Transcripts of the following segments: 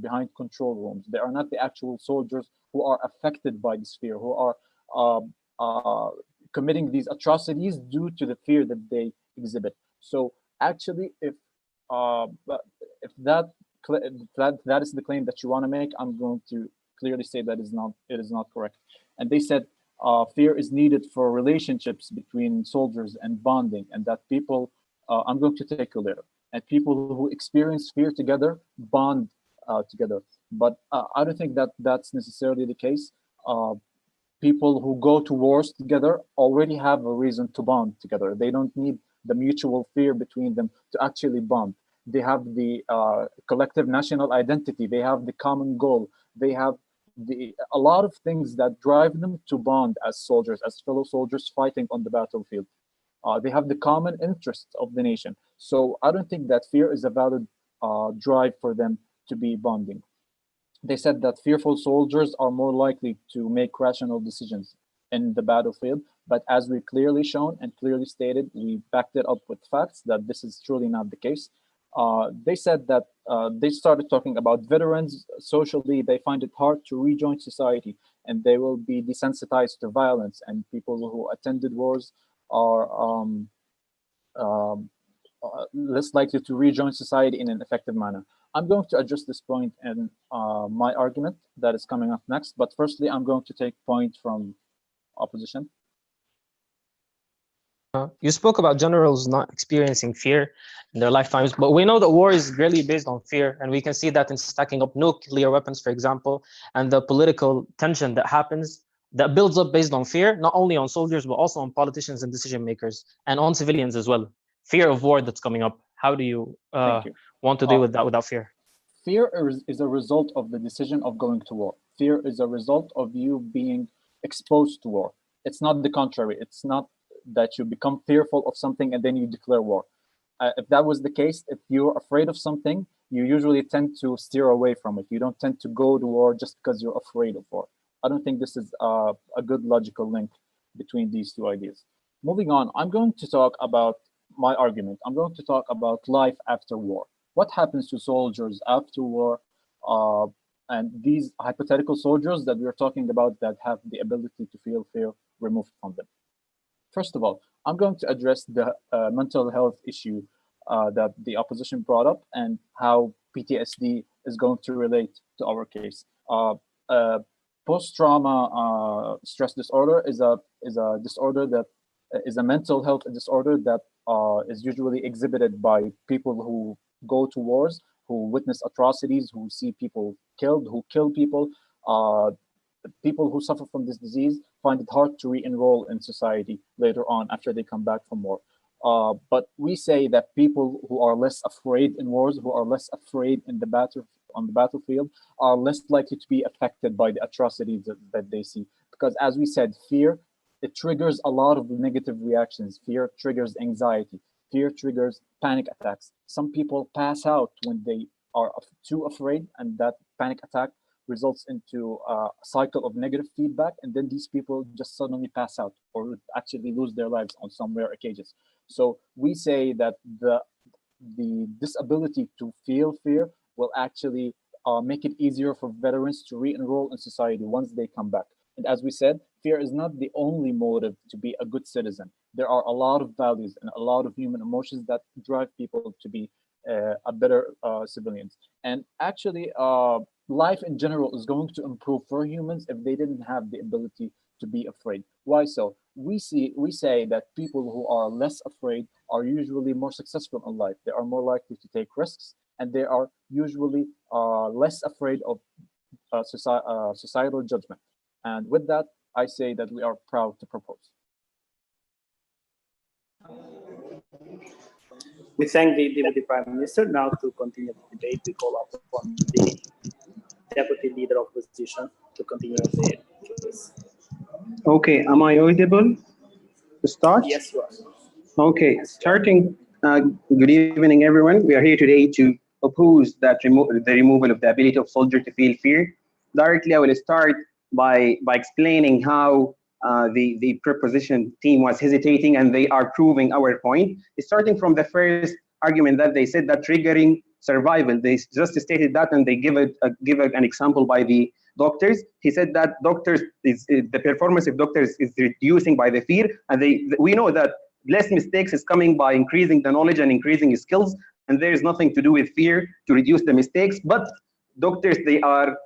behind control rooms. They are not the actual soldiers who are affected by this fear, who are uh, uh, committing these atrocities due to the fear that they exhibit. So actually, uh, if that is the claim that you want to make, I'm going to clearly say that it is not correct. And they said fear is needed for relationships between soldiers and bonding, and that people, I'm going to take a later, and people who experience fear together bond together. But I don't think that that's necessarily the case. People who go to wars together already have a reason to bond together. They don't need the mutual fear between them to actually bond. They have the collective national identity. They have the common goal. They have a lot of things that drive them to bond as soldiers, as fellow soldiers fighting on the battlefield. They have the common interests of the nation. So I don't think that fear is a valid drive for them to be bonding. They said that fearful soldiers are more likely to make rational decisions in the battlefield. But as we clearly shown and clearly stated, we backed it up with facts that this is truly not the case. They said that they started talking about veterans socially. They find it hard to rejoin society, and they will be desensitized to violence. And people who attended wars are um, less likely to rejoin society in an effective manner. I'm going to address this point in my argument that is coming up next. But firstly, I'm going to take point from opposition. You spoke about generals not experiencing fear in their lifetimes, but we know that war is really based on fear, and we can see that in stacking up nuclear weapons, for example, and the political tension that happens, that builds up based on fear, not only on soldiers, but also on politicians and decision makers, and on civilians as well. Fear of war that's coming up. How do you, want to deal with that without fear? Fear is a result of the decision of going to war. Fear is a result of you being exposed to war. It's not the contrary. It's not that you become fearful of something and then you declare war. If that was the case, if you're afraid of something, you usually tend to steer away from it. You don't tend to go to war just because you're afraid of war. I don't think this is a good logical link between these two ideas. Moving on, I'm going to talk about my argument. I'm going to talk about life after war. What happens to soldiers after war? And these hypothetical soldiers that we're talking about that have the ability to feel fear removed from them. First of all, I'm going to address the mental health issue that the opposition brought up and how PTSD is going to relate to our case. Post-trauma stress disorder is a disorder that is a mental health disorder that is usually exhibited by people who go to wars, who witness atrocities, who see people killed, who kill people. People who suffer from this disease find it hard to re-enroll in society later on after they come back from war. But we say that people who are less afraid in wars, who are less afraid in the on the battlefield, are less likely to be affected by the atrocities that they see. Because as we said, fear, it triggers a lot of negative reactions. Fear triggers anxiety. Fear triggers panic attacks. Some people pass out when they are too afraid, and that panic attack results into a cycle of negative feedback, and then these people just suddenly pass out or actually lose their lives on some rare occasions. So we say that the disability to feel fear will actually make it easier for veterans to re-enroll in society once they come back. And as we said, fear is not the only motive to be a good citizen. There are a lot of values and a lot of human emotions that drive people to be a better civilians. And actually, life in general is going to improve for humans if they didn't have the ability to be afraid. Why so? We say that people who are less afraid are usually more successful in life. They are more likely to take risks, and they are usually less afraid of societal judgment. And with that, I say that we are proud to propose. We thank the Deputy Prime Minister. Now to continue the debate, we call upon the Deputy Leader of Opposition to continue the case. Okay, am I audible to start? Yes, you are. Okay, starting. Good evening, everyone. We are here today to oppose the removal of the ability of soldiers to feel fear. Directly, I will start by explaining how the proposition team was hesitating, and they are proving our point. Starting from the first argument that they said that triggering survival. They just stated that, and they give an example by the doctors. He said that the performance of doctors is reducing by the fear, and we know that less mistakes is coming by increasing the knowledge and increasing skills, and there is nothing to do with fear to reduce the mistakes. But doctors, they are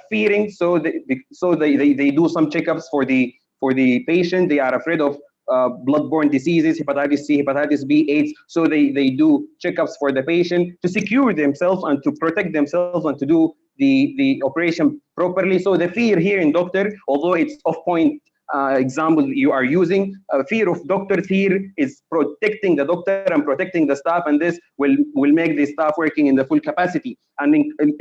fearing, so they do some checkups for the patient. They are afraid of bloodborne diseases, hepatitis C, hepatitis B, AIDS. So they do checkups for the patient to secure themselves and to protect themselves and to do the operation properly. So the fear here in doctor, although it's off-point example you are using, fear of doctors here is protecting the doctor and protecting the staff, and this will make the staff working in the full capacity. And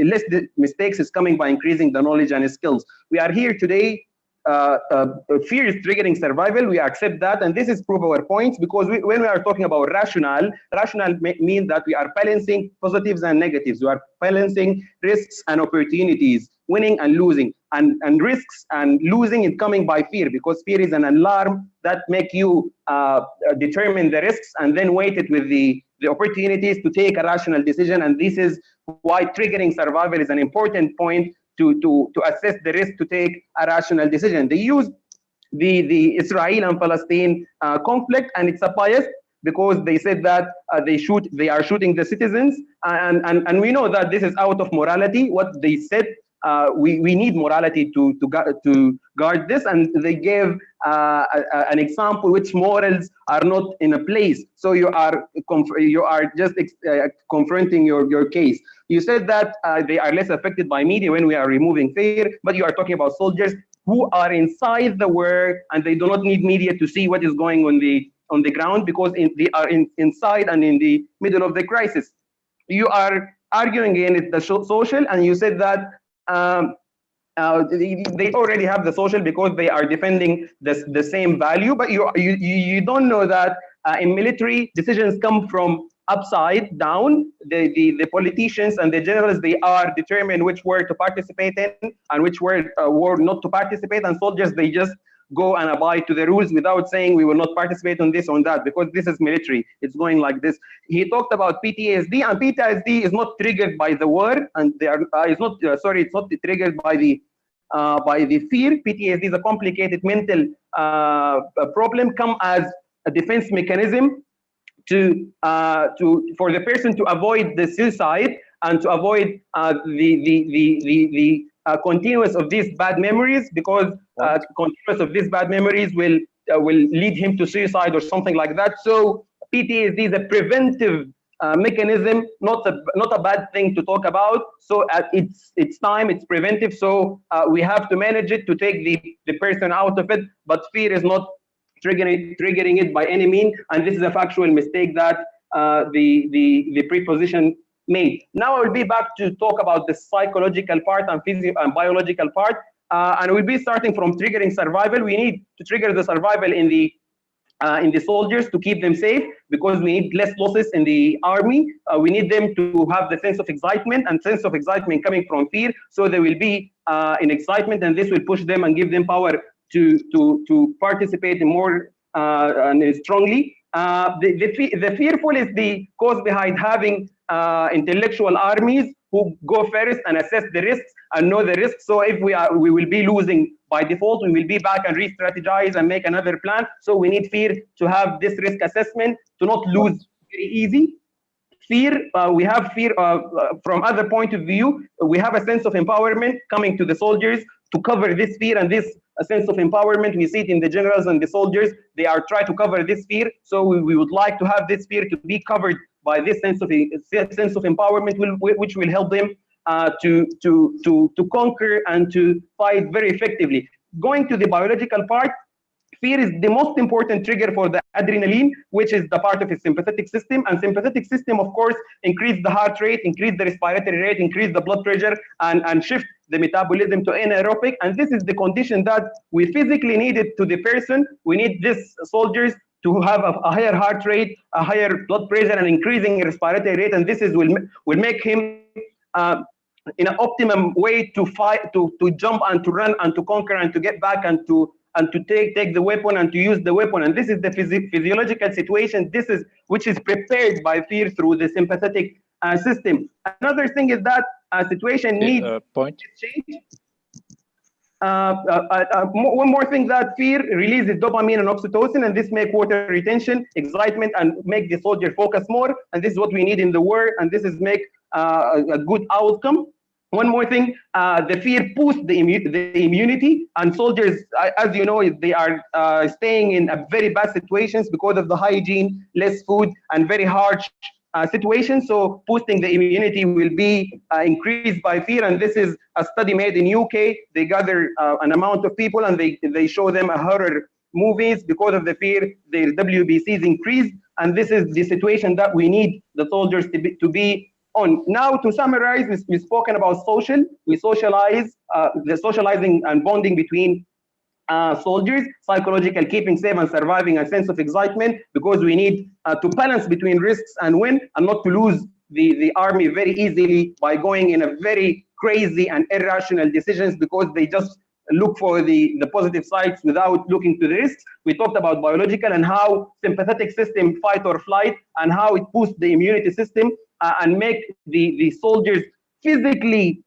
less the mistakes is coming by increasing the knowledge and skills. We are here today. Fear is triggering survival. We accept that, and this is prove our points, because when we are talking about rational means that we are balancing positives and negatives. We are balancing risks and opportunities, winning and losing, and risks and losing is coming by fear, because fear is an alarm that make you determine the risks and then weight it with the opportunities to take a rational decision. And this is why triggering survival is an important point to assess the risk to take a rational decision. They use the Israel and Palestine conflict, and it's a bias because they said that they are shooting the citizens, and we know that this is out of morality. What they said, we need morality to guard this, and they gave an example which morals are not in a place. So you are just confronting your case. You said that they are less affected by media when we are removing fear, but you are talking about soldiers who are inside the war, and they do not need media to see what is going on the ground, because they are inside and in the middle of the crisis. You are arguing against the social, and you said that they already have the social because they are defending the same value, but you don't know that in military decisions come from upside down. The politicians and the generals, they are determined which war to participate in and which war not to participate, and soldiers, they just go and abide to the rules without saying we will not participate on this, on that, because this is military. It's going like this. He talked about PTSD, and PTSD is not triggered by the war, and it's not triggered by the fear. PTSD is a complicated mental problem, come as a defense mechanism for the person to avoid the suicide and to avoid the continuous of these bad memories, because continuous of these bad memories will lead him to suicide or something like that. So PTSD is a preventive mechanism, not a bad thing to talk about. So it's time, it's preventive. So we have to manage it to take the person out of it. But fear is not triggering it by any means, and this is a factual mistake that the preposition made. Now I will be back to talk about the psychological part and physical and biological part, and we'll be starting from triggering survival. We need to trigger the survival in the soldiers to keep them safe, because we need less losses in the army. We need them to have the sense of excitement, and sense of excitement coming from fear, so they will be in excitement, and this will push them and give them power to participate more and strongly. The fearful is the cause behind having intellectual armies who go first and assess the risks and know the risks. So if we will be losing by default, we will be back and re-strategize and make another plan. So we need fear to have this risk assessment to not lose very easy. Fear, we have fear from other point of view. We have a sense of empowerment coming to the soldiers to cover this fear, and this a sense of empowerment, we see it in the generals and the soldiers. They are trying to cover this fear. So we would like to have this fear to be covered by this sense of empowerment, which will help them to conquer and to fight very effectively. Going to the biological part, fear is the most important trigger for the adrenaline, which is the part of the sympathetic system. And sympathetic system, of course, increase the heart rate, increase the respiratory rate, increase the blood pressure, and shift the metabolism to anaerobic. And this is the condition that we physically needed to the person. We need these soldiers to have a higher heart rate, a higher blood pressure, and increasing respiratory rate. And this will make him in an optimum way to fight, to jump and to run and to conquer and to get back and to take the weapon and to use the weapon. And this is the physiological situation. Which is prepared by fear through the sympathetic system. Another thing is that situation needs point. change. One more thing, that fear releases dopamine and oxytocin, and this make water retention, excitement, and make the soldier focus more. And this is what we need in the war, and this is make a good outcome. One more thing, the fear boosts the immunity, and soldiers, as you know, they are staying in a very bad situations because of the hygiene, less food, and very harsh situation. So boosting the immunity will be increased by fear, and this is a study made in UK. They gather an amount of people and they show them a horror movies. Because of the fear, their WBCs increased, and this is the situation that we need the soldiers to be on. Now, to summarize, we've spoken about social. We socialize, the socializing and bonding between soldiers, psychological, keeping safe and surviving, a sense of excitement, because we need to balance between risks and win, and not to lose the army very easily by going in a very crazy and irrational decisions, because they just look for the positive sides without looking to the risks. We talked about biological and how sympathetic system, fight or flight, and how it boosts the immunity system and make the soldiers physically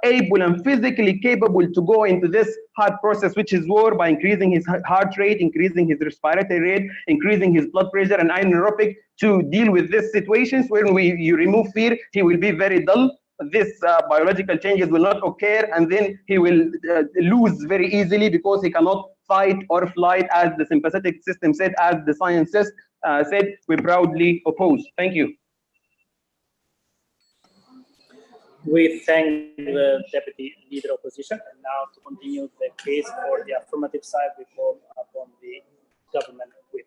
able and physically capable to go into this hard process, which is war, by increasing his heart rate, increasing his respiratory rate, increasing his blood pressure and anaerobic, to deal with these situations. When you remove fear, he will be very dull. This biological changes will not occur, and then he will lose very easily, because he cannot fight or flight, as the sympathetic system said, as the scientists said. We proudly oppose. Thank you. We thank the Deputy Leader Opposition, and now to continue the case for the affirmative side, we call upon the government whip.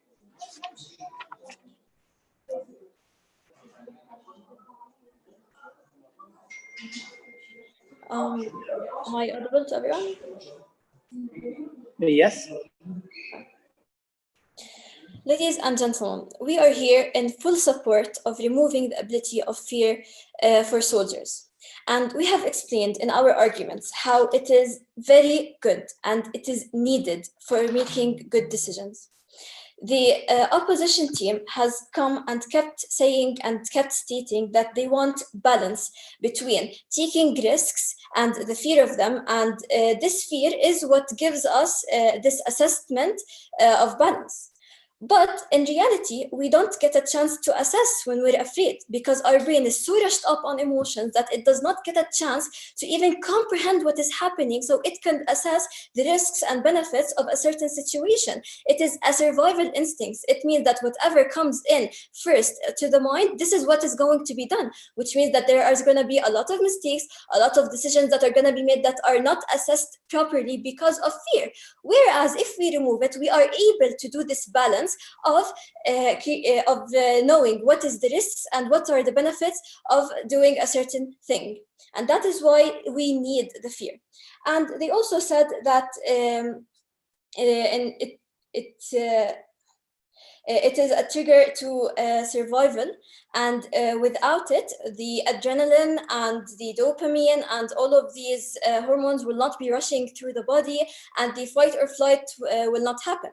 Am I audible to everyone? Yes. Ladies and gentlemen, we are here in full support of removing the ability of fear for soldiers. And we have explained in our arguments how it is very good and it is needed for making good decisions. The opposition team has come and kept saying and kept stating that they want balance between taking risks and the fear of them, and this fear is what gives us this assessment of balance. But in reality, we don't get a chance to assess when we're afraid, because our brain is so rushed up on emotions that it does not get a chance to even comprehend what is happening, so it can assess the risks and benefits of a certain situation. It is a survival instinct. It means that whatever comes in first to the mind, this is what is going to be done, which means that there are going to be a lot of mistakes, a lot of decisions that are going to be made that are not assessed properly because of fear. Whereas if we remove it, we are able to do this balance of knowing what is the risks and what are the benefits of doing a certain thing. And that is why we need the fear. And they also said that it is a trigger to survival, and without it, the adrenaline and the dopamine and all of these hormones will not be rushing through the body, and the fight or flight will not happen.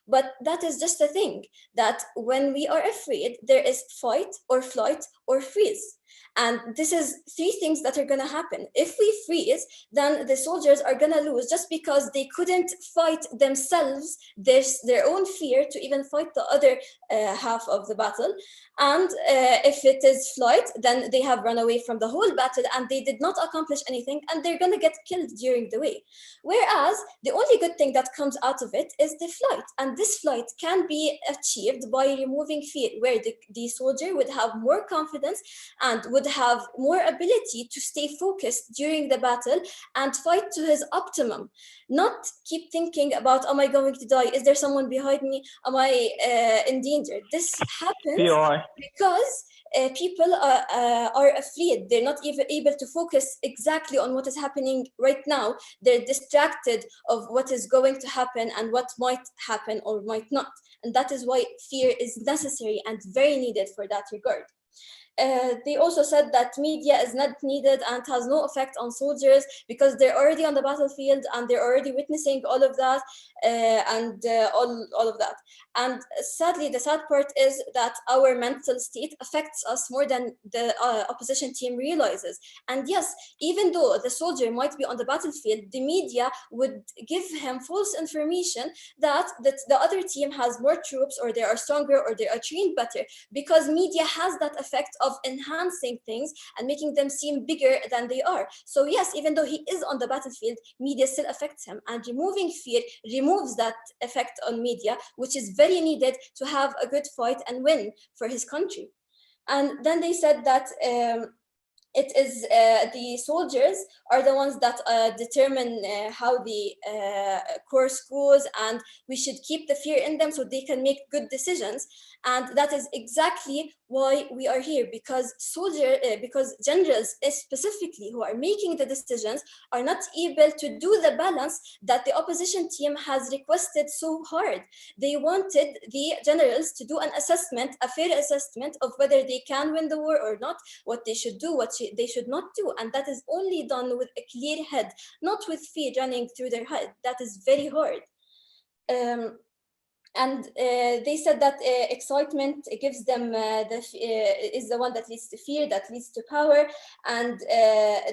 But that is just a thing, that when we are afraid, there is fight or flight or freeze. And this is three things that are going to happen. If we freeze, then the soldiers are going to lose, just because they couldn't fight themselves, their own fear, to even fight the other half of the battle. And if it is flight, then they have run away from the whole battle and they did not accomplish anything, and they're going to get killed during the way. Whereas the only good thing that comes out of it is the flight. And this flight can be achieved by removing fear, where the soldier would have more confidence and would have more ability to stay focused during the battle and fight to his optimum. Not keep thinking about, am I going to die? Is there someone behind me? Am I in danger? This happens because people are afraid. They're not even able to focus exactly on what is happening right now. They're distracted of what is going to happen and what might happen or might not. And that is why fear is necessary and very needed for that regard. They also said that media is not needed and has no effect on soldiers because they're already on the battlefield and they're already witnessing all of that all of that. And sadly, the sad part is that our mental state affects us more than the opposition team realizes. And yes, even though the soldier might be on the battlefield, the media would give him false information that the other team has more troops or they are stronger or they are trained better, because media has that effect of enhancing things and making them seem bigger than they are. So yes, even though he is on the battlefield, media still affects him, and removing fear removes that effect on media, which is very needed to have a good fight and win for his country. And then they said that it is the soldiers are the ones that determine how the course goes, and we should keep the fear in them so they can make good decisions. And that is exactly why we are here, because because generals specifically who are making the decisions are not able to do the balance that the opposition team has requested so hard. They wanted the generals to do an assessment, a fair assessment of whether they can win the war or not, what they should do, what they should not do. And that is only done with a clear head, not with fear running through their head. That is very hard. And they said that excitement gives them is the one that leads to fear, that leads to power, and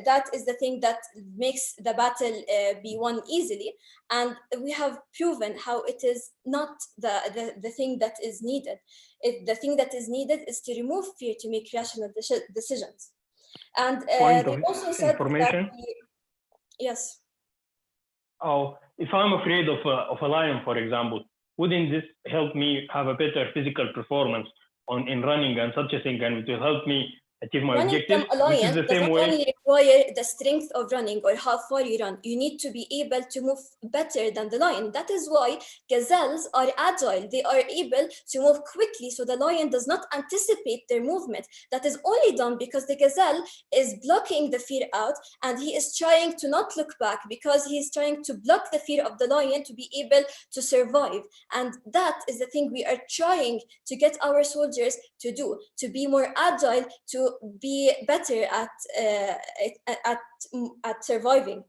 that is the thing that makes the battle be won easily. And we have proven how it is not the thing that is needed. The thing that is needed is to remove fear to make rational decisions. And they also said that yes. Oh, if I'm afraid of a lion, for example, wouldn't this help me have a better physical performance in running and such a thing, and it will help me achieve my objectives? Running from a lion does not only require the strength of running or how far you run. You need to be able to move better than the lion. That is why gazelles are agile. They are able to move quickly, so the lion does not anticipate their movement. That is only done because the gazelle is blocking the fear out, and he is trying to not look back because he is trying to block the fear of the lion to be able to survive. And that is the thing we are trying to get our soldiers to do, to be more agile, to be better at surviving.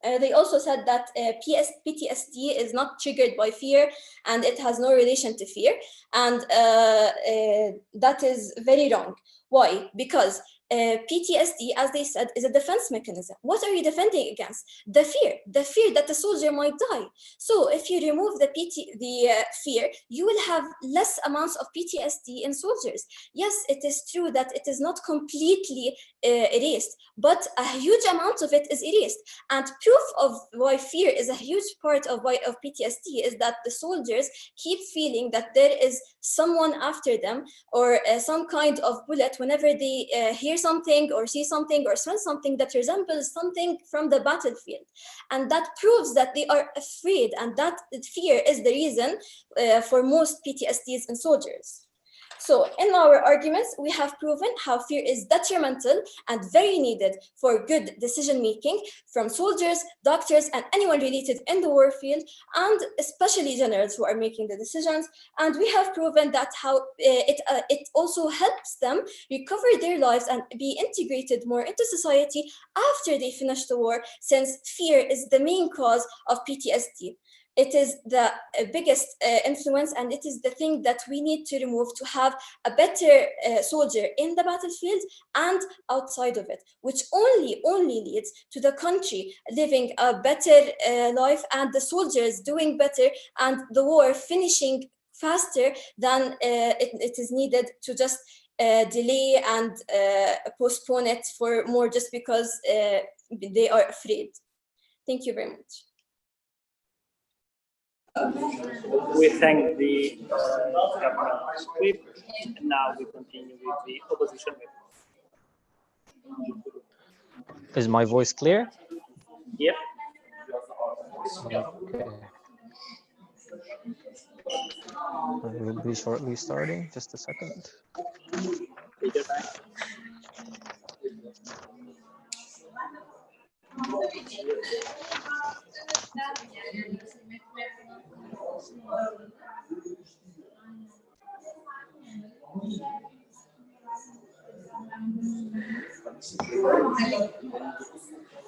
They also said that PTSD is not triggered by fear and it has no relation to fear, and that is very wrong. Why? Because PTSD, as they said, is a defense mechanism. What are you defending against? The fear that the soldier might die. So if you remove the fear, you will have less amounts of PTSD in soldiers. Yes, it is true that it is not completely erased, but a huge amount of it is erased. And proof of why fear is a huge part of PTSD is that the soldiers keep feeling that there is someone after them, or some kind of bullet whenever they hear something or see something or smell something that resembles something from the battlefield. And that proves that they are afraid, and that fear is the reason for most PTSDs in soldiers. So in our arguments, we have proven how fear is detrimental and very needed for good decision-making from soldiers, doctors, and anyone related in the war field, and especially generals who are making the decisions. And we have proven that how it also helps them recover their lives and be integrated more into society after they finish the war, since fear is the main cause of PTSD. It is the biggest influence, and it is the thing that we need to remove to have a better soldier in the battlefield and outside of it, which only leads to the country living a better life and the soldiers doing better and the war finishing faster than it is needed to just delay and postpone it for more just because they are afraid. Thank you very much. We thank the government whip, and now we continue with the opposition whip. Is my voice clear? Yep. Okay. I will be shortly starting. Just a second. Take your time.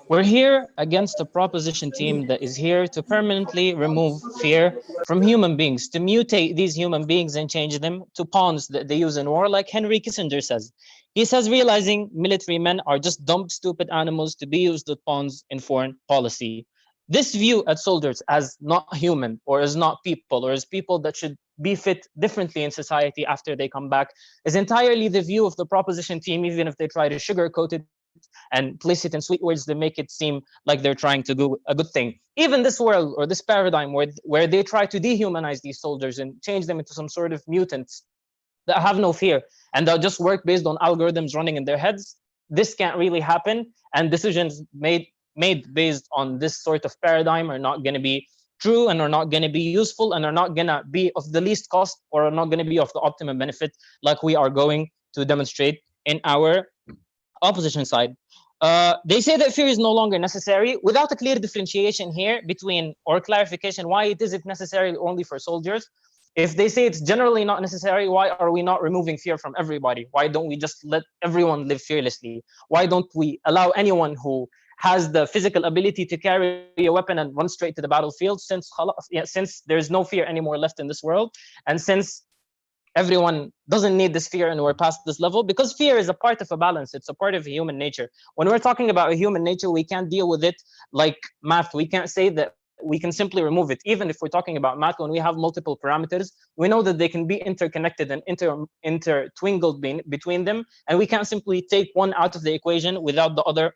We're here against a proposition team that is here to permanently remove fear from human beings, to mutate these human beings and change them to pawns that they use in war, like Henry Kissinger says. He says realizing military men are just dumb, stupid animals to be used as pawns in foreign policy. This view at soldiers as not human, or as not people, or as people that should be fit differently in society after they come back, is entirely the view of the proposition team, even if they try to sugarcoat it and place it in sweet words that make it seem like they're trying to do a good thing. Even this world or this paradigm where they try to dehumanize these soldiers and change them into some sort of mutants that have no fear and that just work based on algorithms running in their heads, this can't really happen. And decisions made based on this sort of paradigm are not going to be true and are not going to be useful and are not going to be of the least cost or are not going to be of the optimum benefit, like we are going to demonstrate in our opposition side. They say that fear is no longer necessary without a clear differentiation here between, or clarification, why it isn't necessary only for soldiers. If they say it's generally not necessary, why are we not removing fear from everybody? Why don't we just let everyone live fearlessly? Why don't we allow anyone who has the physical ability to carry a weapon and run straight to the battlefield, since there's no fear anymore left in this world, and since everyone doesn't need this fear and we're past this level, because fear is a part of a balance. It's a part of human nature. When we're talking about a human nature, we can't deal with it like math. We can't say that we can simply remove it. Even if we're talking about math, when we have multiple parameters, we know that they can be interconnected and intertwined between them. And we can't simply take one out of the equation without the other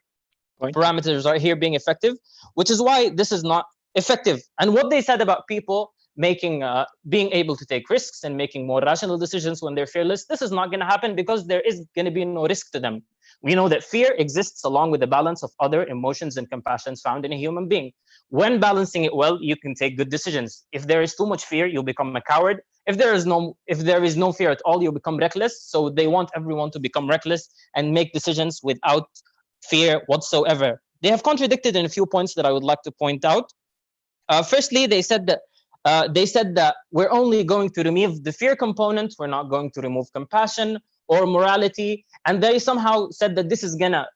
parameters are here being effective, which is why this is not effective. And what they said about people being able to take risks and making more rational decisions when they're fearless, this is not going to happen because there is going to be no risk to them. We know that fear exists along with the balance of other emotions and compassions found in a human being. When balancing it well, you can take good decisions. If there is too much fear, you'll become a coward. If there is no fear at all, you'll become reckless. So they want everyone to become reckless and make decisions without fear whatsoever. They have contradicted in a few points that I would like to point out. Firstly, they said that we're only going to remove the fear component. We're not going to remove compassion or morality. And they somehow said that this is gonna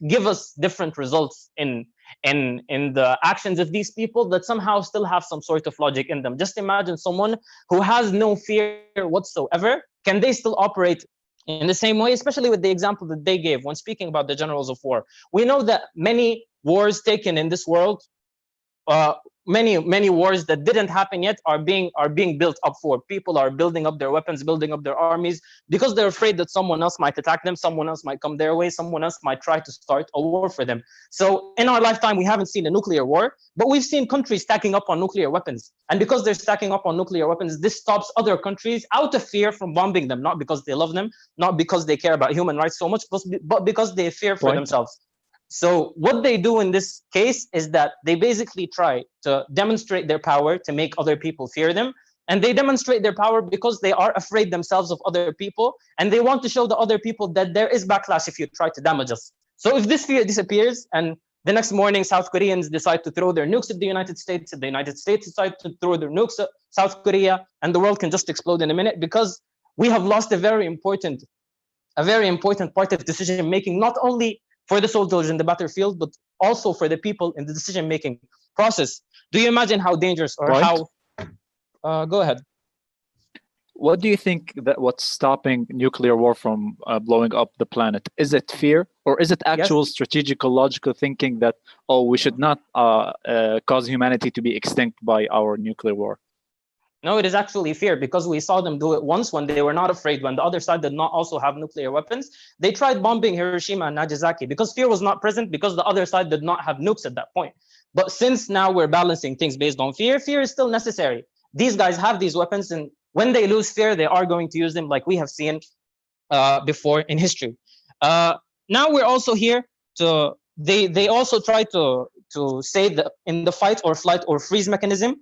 give us different results in the actions of these people that somehow still have some sort of logic in them. Just imagine someone who has no fear whatsoever. Can they still operate in the same way, especially with the example that they gave when speaking about the generals of war? We know that many wars taken in this world, many wars that didn't happen yet are being built up for. People are building up their weapons, building up their armies, because they're afraid that someone else might attack them, someone else might come their way, someone else might try to start a war for them. So in our lifetime, we haven't seen a nuclear war, but we've seen countries stacking up on nuclear weapons. And because they're stacking up on nuclear weapons, this stops other countries out of fear from bombing them, not because they love them, not because they care about human rights so much, but because they fear for themselves. So what they do in this case is that they basically try to demonstrate their power to make other people fear them. And they demonstrate their power because they are afraid themselves of other people. And they want to show the other people that there is backlash if you try to damage us. So if this fear disappears and the next morning South Koreans decide to throw their nukes at the United States, and the United States decide to throw their nukes at South Korea, and the world can just explode in a minute, because we have lost a very important part of decision making, not only for the soldiers in the battlefield, but also for the people in the decision-making process. Do you imagine how dangerous or how... go ahead. What do you think that what's stopping nuclear war from blowing up the planet? Is it fear, or is it actual strategical, logical thinking that, we should not cause humanity to be extinct by our nuclear war? No, it is actually fear, because we saw them do it once when they were not afraid, when the other side did not also have nuclear weapons. They tried bombing Hiroshima and Nagasaki because fear was not present, because the other side did not have nukes at that point. But since now we're balancing things based on fear, fear is still necessary. These guys have these weapons, and when they lose fear, they are going to use them, like we have seen before in history. Now we're also here to, they also try to say that in the fight or flight or freeze mechanism,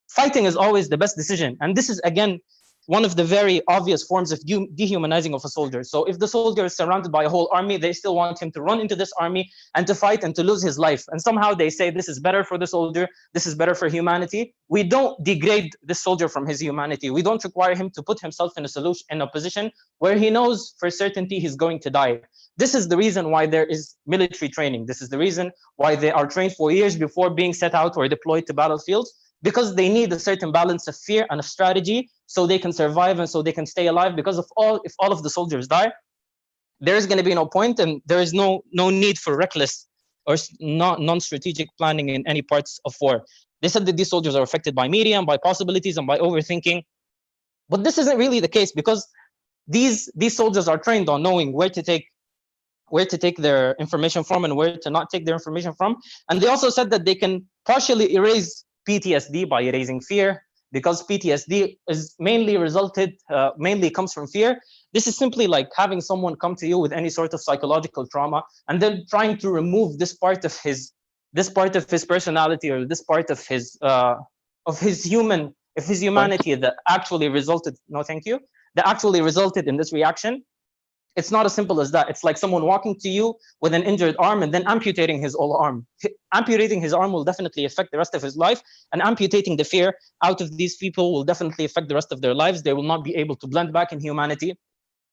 fighting is always the best decision. And this is, again, one of the very obvious forms of dehumanizing of a soldier. So if the soldier is surrounded by a whole army, they still want him to run into this army and to fight and to lose his life. And somehow they say this is better for the soldier, this is better for humanity. We don't degrade this soldier from his humanity. We don't require him to put himself in a position where he knows for certainty he's going to die. This is the reason why there is military training. This is the reason why they are trained for years before being set out or deployed to battlefields, because they need a certain balance of fear and of strategy so they can survive and so they can stay alive. Because if all of the soldiers die, there is going to be no point, and there is no need for reckless or non-strategic planning in any parts of war. They said that these soldiers are affected by media and by possibilities and by overthinking, but this isn't really the case, because these soldiers are trained on knowing where to take their information from and where to not take their information from. And they also said that they can partially erase PTSD by erasing fear, because PTSD is mainly comes from fear. This is simply like having someone come to you with any sort of psychological trauma and then trying to remove this part of his personality, or this part of his humanity that actually resulted in this reaction. It's not as simple as that. It's like someone walking to you with an injured arm and then amputating his whole arm. Amputating his arm will definitely affect the rest of his life, and amputating the fear out of these people will definitely affect the rest of their lives. They will not be able to blend back in humanity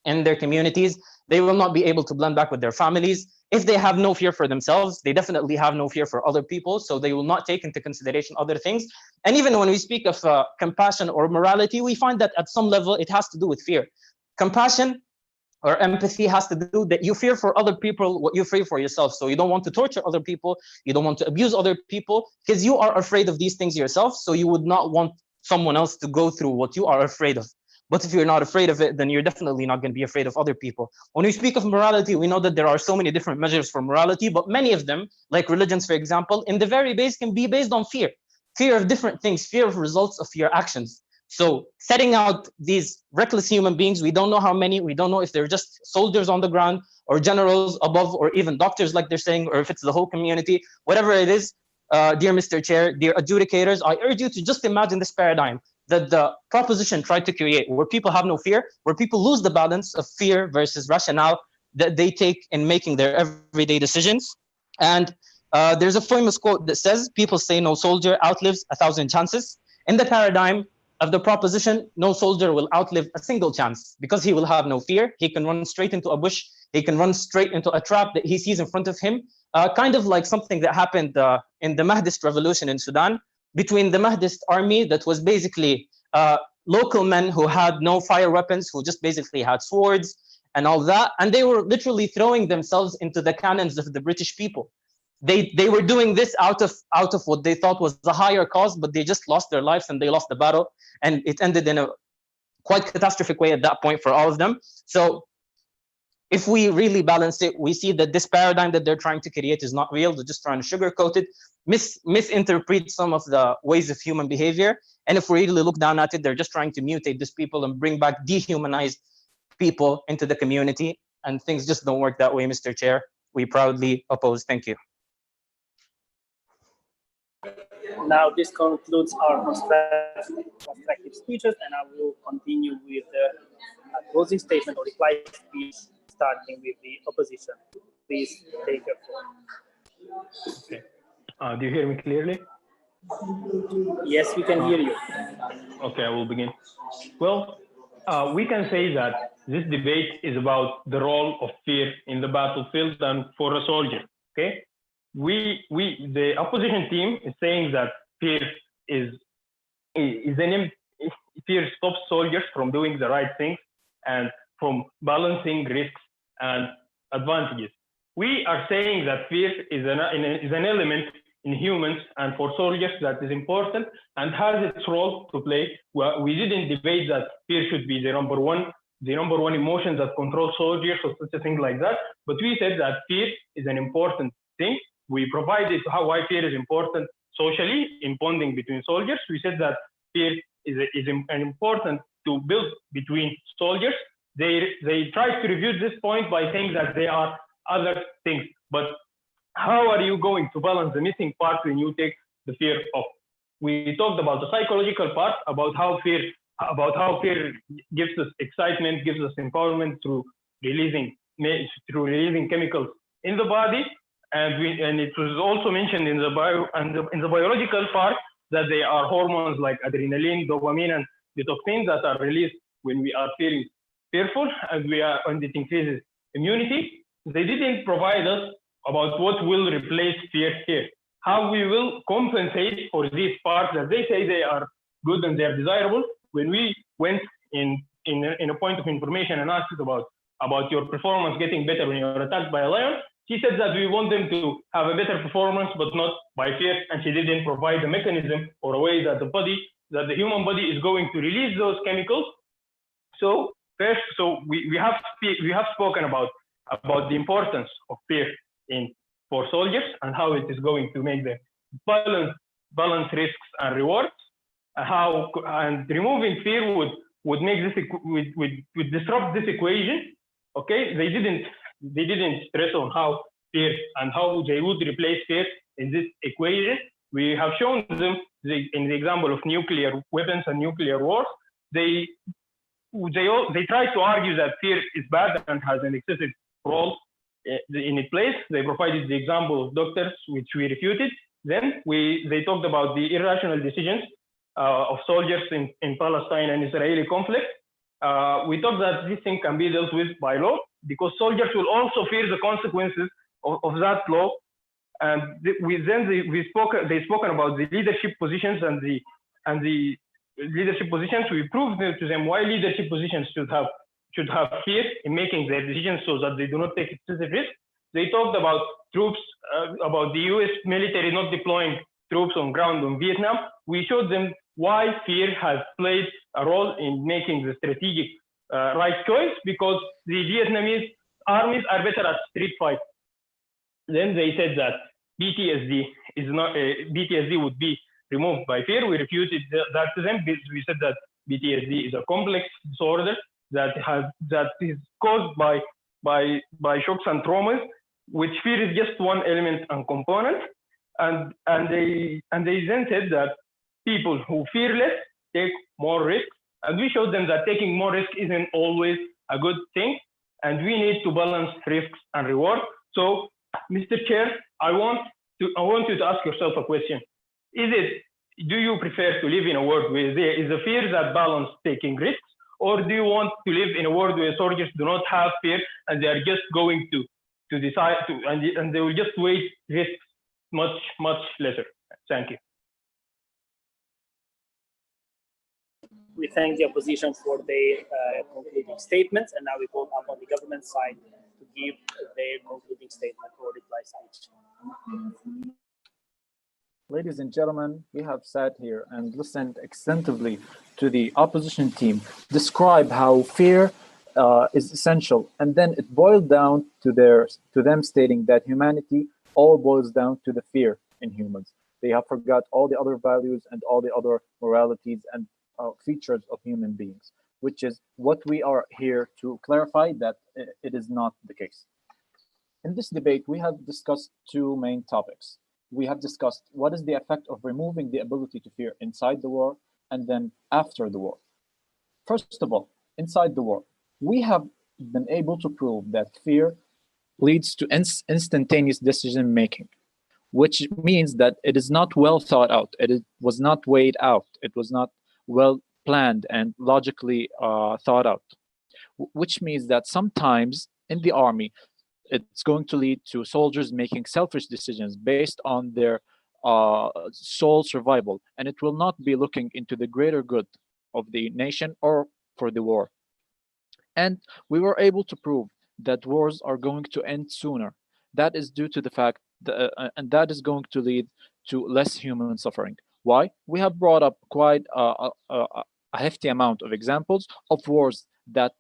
in their communities. They will not be able to blend back with their families. If they have no fear for themselves, they definitely have no fear for other people, so they will not take into consideration other things. And even when we speak of compassion or morality, we find that at some level it has to do with fear. Compassion or empathy has to do that you fear for other people what you fear for yourself. So you don't want to torture other people, you don't want to abuse other people, because you are afraid of these things yourself, so you would not want someone else to go through what you are afraid of. But if you're not afraid of it, then you're definitely not going to be afraid of other people. When we speak of morality, we know that there are so many different measures for morality, but many of them, like religions, for example, in the very base can be based on fear. Fear of different things, fear of results of your actions. So setting out these reckless human beings, we don't know how many, we don't know if they're just soldiers on the ground or generals above, or even doctors like they're saying, or if it's the whole community, whatever it is. Dear Mr. Chair, dear adjudicators, I urge you to just imagine this paradigm that the proposition tried to create, where people have no fear, where people lose the balance of fear versus rationale that they take in making their everyday decisions. And there's a famous quote that says, people say no soldier outlives 1,000 chances. In the paradigm of the proposition, no soldier will outlive a single chance, because he will have no fear. He can run straight into a bush. He can run straight into a trap that he sees in front of him. Kind of like something that happened in the Mahdist revolution in Sudan, between the Mahdist army that was basically local men who had no fire weapons, who just basically had swords and all that. And they were literally throwing themselves into the cannons of the British people. They were doing this out of what they thought was a higher cause, but they just lost their lives and they lost the battle. And it ended in a quite catastrophic way at that point for all of them. So if we really balance it, we see that this paradigm that they're trying to create is not real. They're just trying to sugarcoat it, misinterpret some of the ways of human behavior. And if we really look down at it, they're just trying to mutate these people and bring back dehumanized people into the community. And things just don't work that way, Mr. Chair. We proudly oppose. Thank you. Now this concludes our constructive speeches, and I will continue with the closing statement or reply speech, starting with the opposition. Please take your floor. Okay. Do you hear me clearly? Yes, we can hear you. Okay, I will begin. Well, we can say that this debate is about the role of fear in the battlefield and for a soldier. Okay, the opposition team is saying that fear fear stops soldiers from doing the right things and from balancing risks and advantages. We are saying that fear is an element in humans and for soldiers that is important and has its role to play. Well, we didn't debate that fear should be the number one emotion that controls soldiers or such a thing like that. But we said that fear is an important thing. We provided why fear is important socially in bonding between soldiers. We said that fear is important to build between soldiers. They tried to refute this point by saying that there are other things. But how are you going to balance the missing part when you take the fear off? We talked about the psychological part, about how fear about how fear gives us excitement, gives us empowerment through releasing chemicals in the body, and it was also mentioned in the biological part that there are hormones like adrenaline, dopamine, and dopamine that are released when we are feeling fearful, and it increases immunity. They didn't provide us about what will replace fear here, how we will compensate for these parts that they say they are good and they are desirable. When we went in a point of information and asked about your performance getting better when you're attacked by a lion, she said that we want them to have a better performance, but not by fear, and she didn't provide a mechanism or a way that the human body is going to release those chemicals. So first, we have spoken about the importance of fear for soldiers and how it is going to make them balance risks and rewards. And removing fear would make this would disrupt this equation. Okay, they didn't stress on how fear and how they would replace fear in this equation. We have shown them in the example of nuclear weapons and nuclear wars. They try to argue that fear is bad and has an excessive role in its place. They provided the example of doctors, which we refuted. Then they talked about the irrational decisions of soldiers in Palestine and Israeli conflict. We thought that this thing can be dealt with by law, because soldiers will also fear the consequences of that law. And they spoken about the leadership positions and the leadership positions. We proved to them why leadership positions should have fear in making their decisions so that they do not take excessive risk. They talked about troops, about the US military not deploying troops on ground in Vietnam. We showed them why fear has played a role in making the strategic right choice, because the Vietnamese armies are better at street fight. Then they said that BTSD would be removed by fear. We refuted that to them. We said that BTSD is a complex disorder that is caused by shocks and traumas, which fear is just one element and component. And they then said that people who fear less take more risks, and we showed them that taking more risk isn't always a good thing, and we need to balance risks and reward. So, Mr. Chair, I want you to ask yourself a question. Do you prefer to live in a world where there is a fear that balances taking risks, or do you want to live in a world where soldiers do not have fear and they are just going to decide and they will just weigh risks much lesser? Thank you. We thank the opposition for their concluding statements, and now we call upon the government side to give their concluding statement or reply speech. Ladies and gentlemen, we have sat here and listened extensively to the opposition team describe how fear is essential, and then it boiled down to them stating that humanity all boils down to the fear in humans. They have forgot all the other values and all the other moralities and features of human beings, which is what we are here to clarify, that it is not the case. In this debate, we have discussed two main topics. We have discussed what is the effect of removing the ability to fear inside the war and then after the war. First of all, inside the war, we have been able to prove that fear leads to instantaneous decision making, which means that it is not well thought out. It was not weighed out. It was not well planned and logically thought out, which means that sometimes in the army, it's going to lead to soldiers making selfish decisions based on their sole survival, and it will not be looking into the greater good of the nation or for the war. And we were able to prove that wars are going to end sooner. That is due to the fact that, and that is going to lead to less human suffering. Why? We have brought up quite a hefty amount of examples of wars that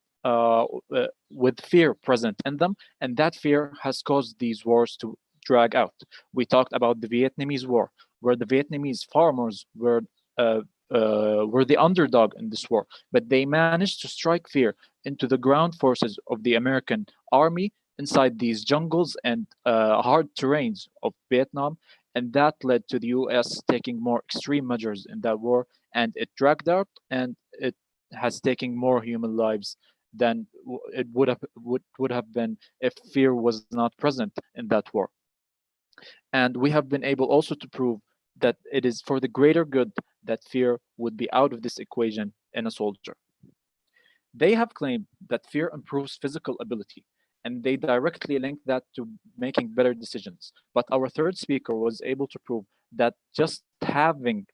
with fear present in them, and that fear has caused these wars to drag out. We talked about the Vietnamese War, where the Vietnamese farmers were the underdog in this war, but they managed to strike fear into the ground forces of the American army inside these jungles and hard terrains of Vietnam, and that led to the US taking more extreme measures in that war, and it dragged out, and it has taken more human lives than it would have been if fear was not present in that war. And we have been able also to prove that it is for the greater good that fear would be out of this equation in a soldier. They have claimed that fear improves physical ability, and they directly link that to making better decisions. But our third speaker was able to prove that just having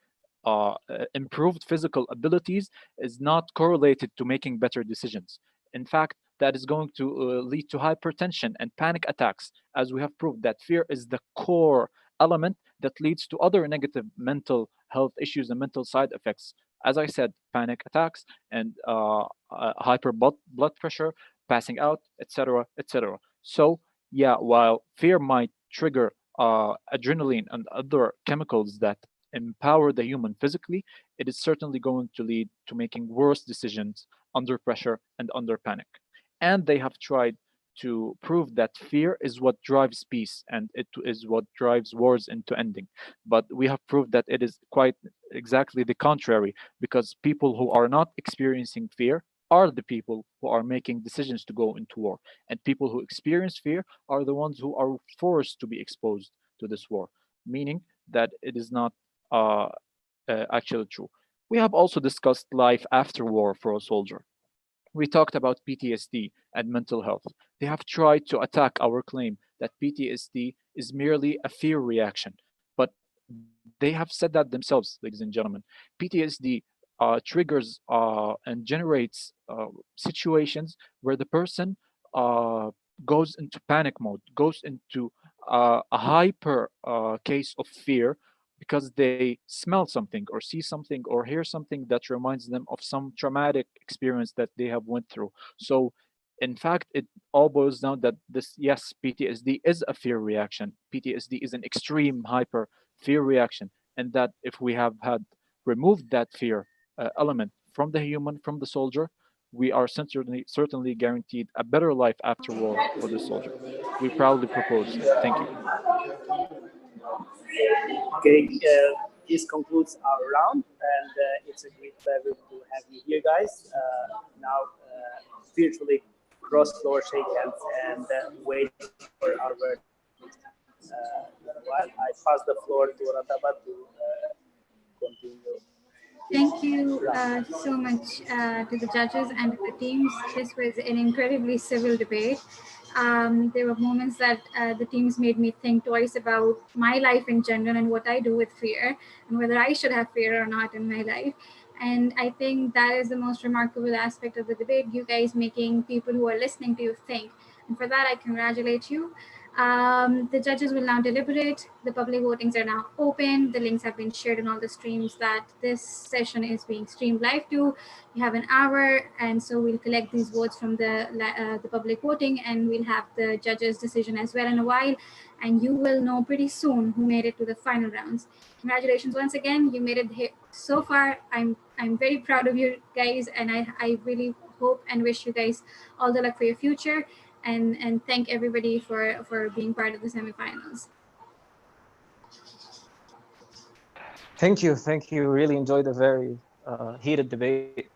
improved physical abilities is not correlated to making better decisions. In fact, that is going to lead to hypertension and panic attacks, as we have proved that fear is the core element that leads to other negative mental health issues and mental side effects. As I said, panic attacks and hyper blood pressure, passing out, etc., etc. So, yeah, while fear might trigger adrenaline and other chemicals that empower the human physically, it is certainly going to lead to making worse decisions under pressure and under panic. And they have tried to prove that fear is what drives peace and it is what drives wars into ending. But we have proved that it is quite exactly the contrary, because people who are not experiencing fear are the people who are making decisions to go into war. And people who experience fear are the ones who are forced to be exposed to this war, meaning that it is not uh, actually true. We have also discussed life after war for a soldier. We talked about PTSD and mental health. They have tried to attack our claim that PTSD is merely a fear reaction, but they have said that themselves, ladies and gentlemen. PTSD triggers and generates situations where the person uh, goes into panic mode, goes into a hyper case of fear because they smell something or see something or hear something that reminds them of some traumatic experience that they have went through. So in fact, it all boils down that this, yes, PTSD is a fear reaction. PTSD is an extreme hyper fear reaction, and that if we have had removed that fear element from the human, from the soldier, we are certainly guaranteed a better life after war for the soldier. We proudly propose. Thank you. Okay, this concludes our round, and it's a great pleasure to have you here, guys. Now, virtually cross floor, shake hands, and wait for our verdict. While I pass the floor to Rataba to continue. Thank you so much to the judges and to the teams. This was an incredibly civil debate. There were moments that the teams made me think twice about my life in general and what I do with fear and whether I should have fear or not in my life. And I think that is the most remarkable aspect of the debate, you guys making people who are listening to you think. And for that, I congratulate you. The judges will now deliberate. The public votings are now open. The links have been shared on all the streams that this session is being streamed live to. You have an hour, and so we'll collect these votes from the public voting, and we'll have the judges' decision as well in a while. And you will know pretty soon who made it to the final rounds. Congratulations once again. You made it here so far. I'm very proud of you guys, and I really hope and wish you guys all the luck for your future. And thank everybody for being part of the semifinals. Thank you. Really enjoyed a very heated debate.